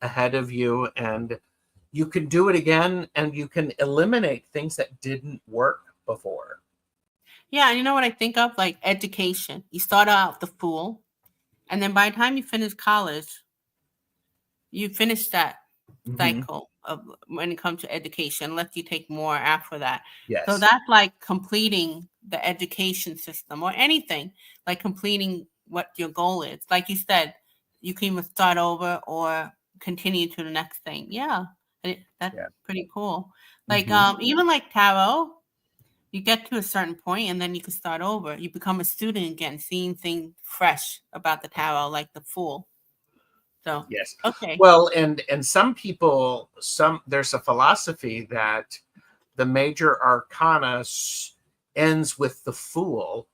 ahead of you, and you can do it again, and you can eliminate things that didn't work before. Yeah, and you know what I think of? Like education. You start out the fool, and then by the time you finish college, you finish that cycle of when it comes to education, unless you take more after that. Yes. So that's like completing the education system or anything, like completing what your goal is. Like you said, you can either start over or continue to the next thing. Yeah. That's pretty cool. Like even like tarot, you get to a certain point and then you can start over. You become a student again, seeing things fresh about the tarot, like the Fool. So yes. Okay. Well, and some people, there's a philosophy that the major arcana ends with the Fool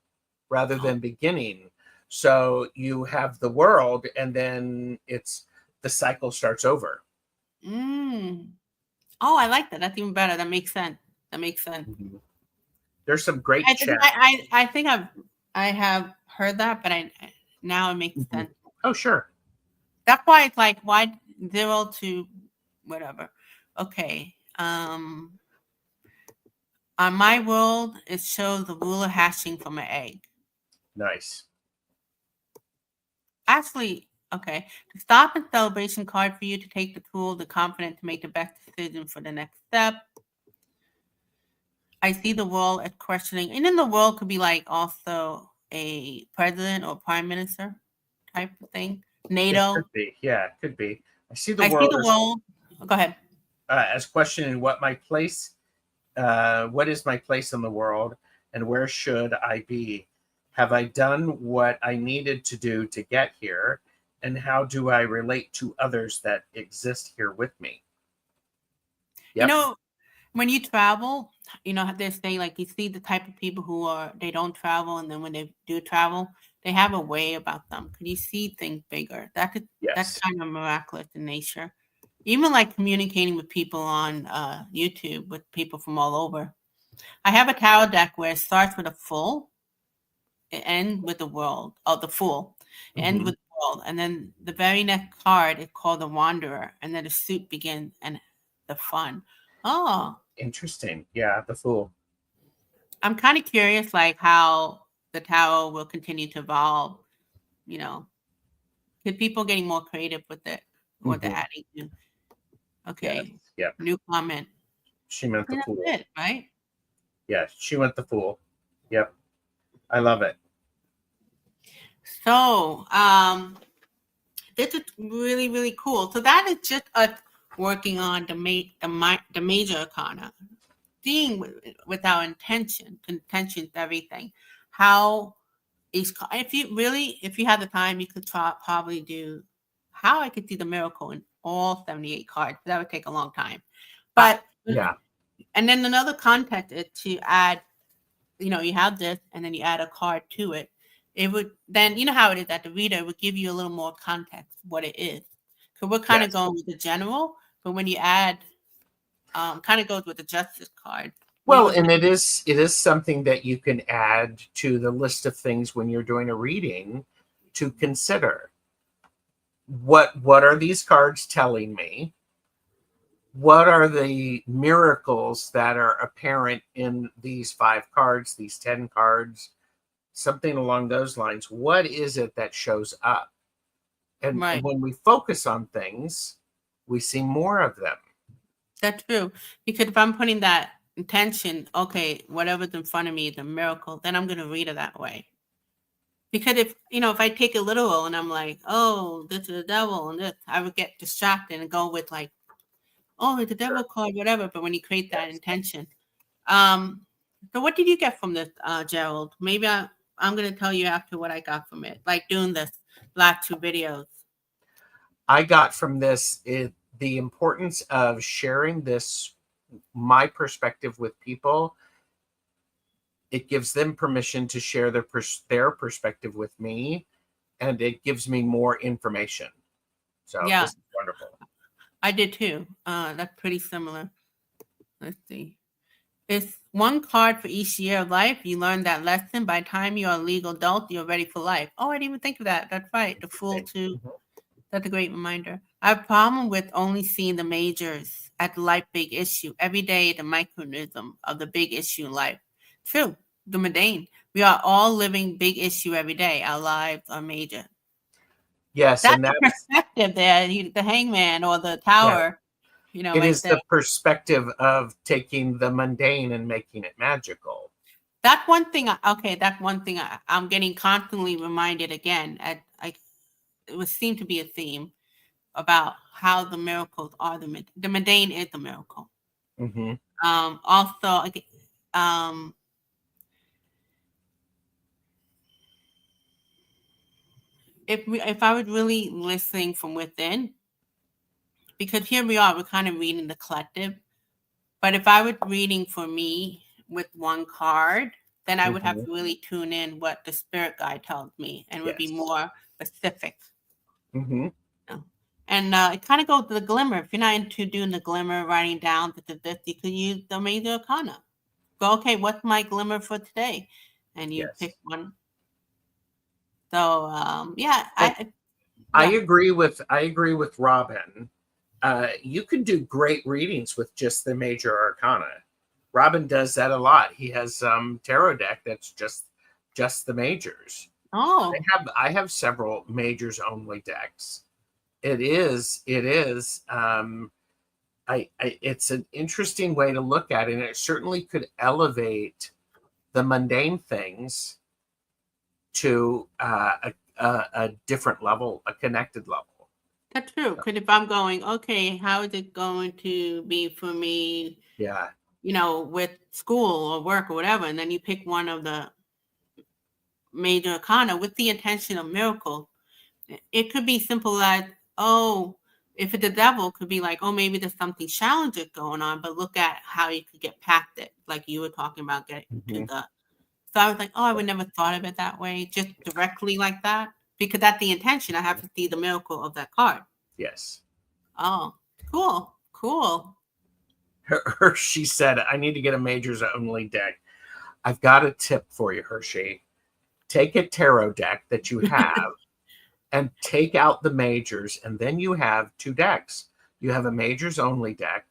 rather than beginning. So you have the world, and then the cycle starts over. Oh, I like that. That's even better. That makes sense. There's some great chat. I think I have heard that, but now it makes sense. Oh, sure. That's why it's like, why 0 to whatever. Okay. On my world, it shows the ruler hatching from an egg. Nice. Actually, okay. The stop and celebration card for you to take the tool, the confident to make the best decision for the next step. I see the world as questioning, and then the world could be like also a president or prime minister type of thing. NATO. It could be. Yeah, it could be. I see the I world. See the world. Go ahead. As questioning what is my place in the world, and where should I be? Have I done what I needed to do to get here? And how do I relate to others that exist here with me? Yep. You know, when you travel, you know, they're saying like you see the type of people who they don't travel, and then when they do travel, they have a way about them. Can you see things bigger? That's kind of miraculous in nature. Even like communicating with people on YouTube with people from all over. I have a tarot deck where it starts with a full, it ends with the world. Oh, the Fool. It ends with the world, and then the very next card is called the Wanderer, and then the suit begins and the fun. Oh, interesting. Yeah, the Fool. I'm kind of curious, like how the tarot will continue to evolve. You know, with people getting more creative with it, what they're adding to. Okay. Yep. New comment. She meant the Fool. It, right? Yeah, she went the Fool. Yep. I love it. So, this is really, really cool. So that is just us working on the major arcana, seeing with our intention is everything. How is, if you have the time, you could probably do how I could see the miracle in all 78 cards. That would take a long time. But yeah. And then another context is to add, you know, you have this and then you add a card to it. It would then, you know how it is that the reader would give you a little more context what it is. So we're kind of going with the general, but when you add, kind of goes with the justice card. Well, and it is something that you can add to the list of things when you're doing a reading to consider. What are these cards telling me? What are the miracles that are apparent in these 5 cards, these 10 cards, something along those lines? What is it that shows up? And when we focus on things, we see more of them. That's true. Because if I'm putting that intention, okay, whatever's in front of me is a miracle, then I'm going to read it that way. Because if I take it literal and I'm like, oh, this is the devil and this, I would get distracted and go with like, oh, it's a devil card, whatever. But when you create that intention. So what did you get from this, Gerald? Maybe I'm going to tell you after what I got from it, like doing this last 2 videos. I got from this the importance of sharing this, my perspective, with people. It gives them permission to share their perspective with me, and it gives me more information. So this is wonderful. I did too. That's pretty similar. Let's see. It's 1 card for each year of life. You learn that lesson. By the time you're a legal adult, you're ready for life. Oh, I didn't even think of that. That's right. The Fool too. Mm-hmm. That's a great reminder. I have a problem with only seeing the majors at the life big issue. Every day, the micronism of the big issue in life. True. The mundane. We are all living big issue every day. Our lives are major. Yes, that's the perspective there. The hangman or the tower. Yeah. It is the perspective of taking the mundane and making it magical. That's one thing. That's one thing I'm getting constantly reminded again. It would seem to be a theme about how the miracles are the mundane is the miracle. Mm-hmm. Also, if I was really listening from within, because here we are, we're kind of reading the collective. But if I was reading for me with 1 card, then I would have to really tune in what the spirit guide tells me, and would be more specific. Mm-hmm. And it kind of goes to the glimmer. If you're not into doing the glimmer, writing down this, you could use the Major Arcana. Go, okay, what's my glimmer for today? And you pick one. So I agree with Robin. You can do great readings with just the Major Arcana. Robin does that a lot. He has tarot deck that's just the majors. Oh, I have several majors only decks. It's an interesting way to look at it, and it certainly could elevate the mundane things to a different level, a connected level. That's true. Because if I'm going, okay, how is it going to be for me? Yeah. With school or work or whatever, and then you pick one of the Major Arcana with the intention of miracle. It could be simple as, oh, if it's the devil, it could be like, oh, maybe there's something challenging going on, but look at how you could get past it, like you were talking about getting to the. So I was like, oh, I would never thought of it that way, just directly like that, because that's the intention. I have to see the miracle of that card. Yes. Oh, cool. Hershey said, I need to get a majors only deck. I've got a tip for you, Hershey. Take a tarot deck that you have and take out the majors, and then you have 2 decks. You have a majors only deck,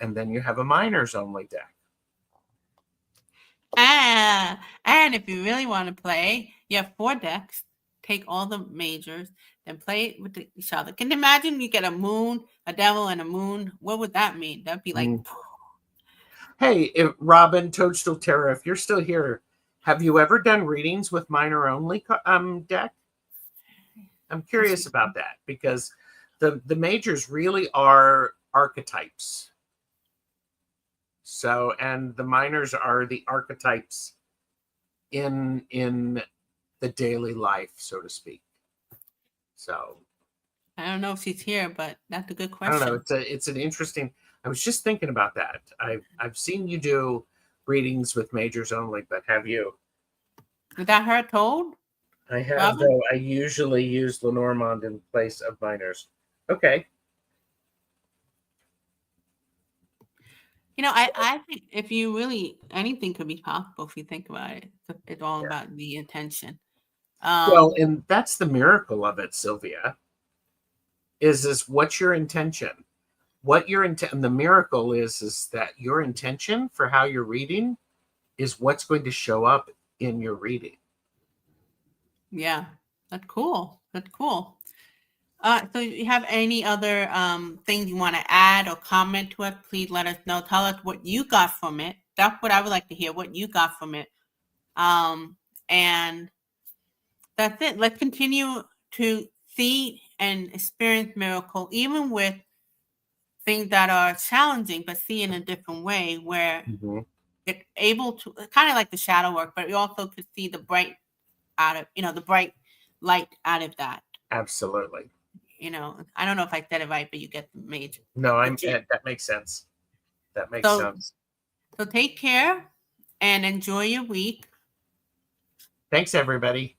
and then you have a minors only deck. And if you really want to play, you have 4 decks. Take all the majors, then play with each other. Can you imagine you get a moon, a devil, and a moon? What would that mean? That'd be like. Hey, Robin, Toadstool Tarot, if you're still here, have you ever done readings with minor only deck? I'm curious about that, because the majors really are archetypes. So, and the minors are the archetypes in the daily life, so to speak. So I don't know if she's here, but that's a good question. I don't know. It's an interesting. I was just thinking about that. I've seen you do readings with majors only, but have you? Is that her told? I have, though. I usually use Lenormand in place of minors. Okay. I think if you really, anything could be possible if you think about it. It's all about the intention. Well, and that's the miracle of it, Sylvia. Is what's your intention? What your intent? The miracle is that your intention for how you're reading is what's going to show up in your reading. Yeah, that's cool. So if you have any other things you want to add or comment to us, please let us know. Tell us what you got from it. That's what I would like to hear, what you got from it. And that's it. Let's continue to see and experience miracle, even with things that are challenging, but see in a different way, where it's able to, kind of like the shadow work, but you also could see the bright out of, the bright light out of that. Absolutely. I don't know if I said it right, but you get the major. No, that makes sense. That makes sense. So take care and enjoy your week. Thanks, everybody.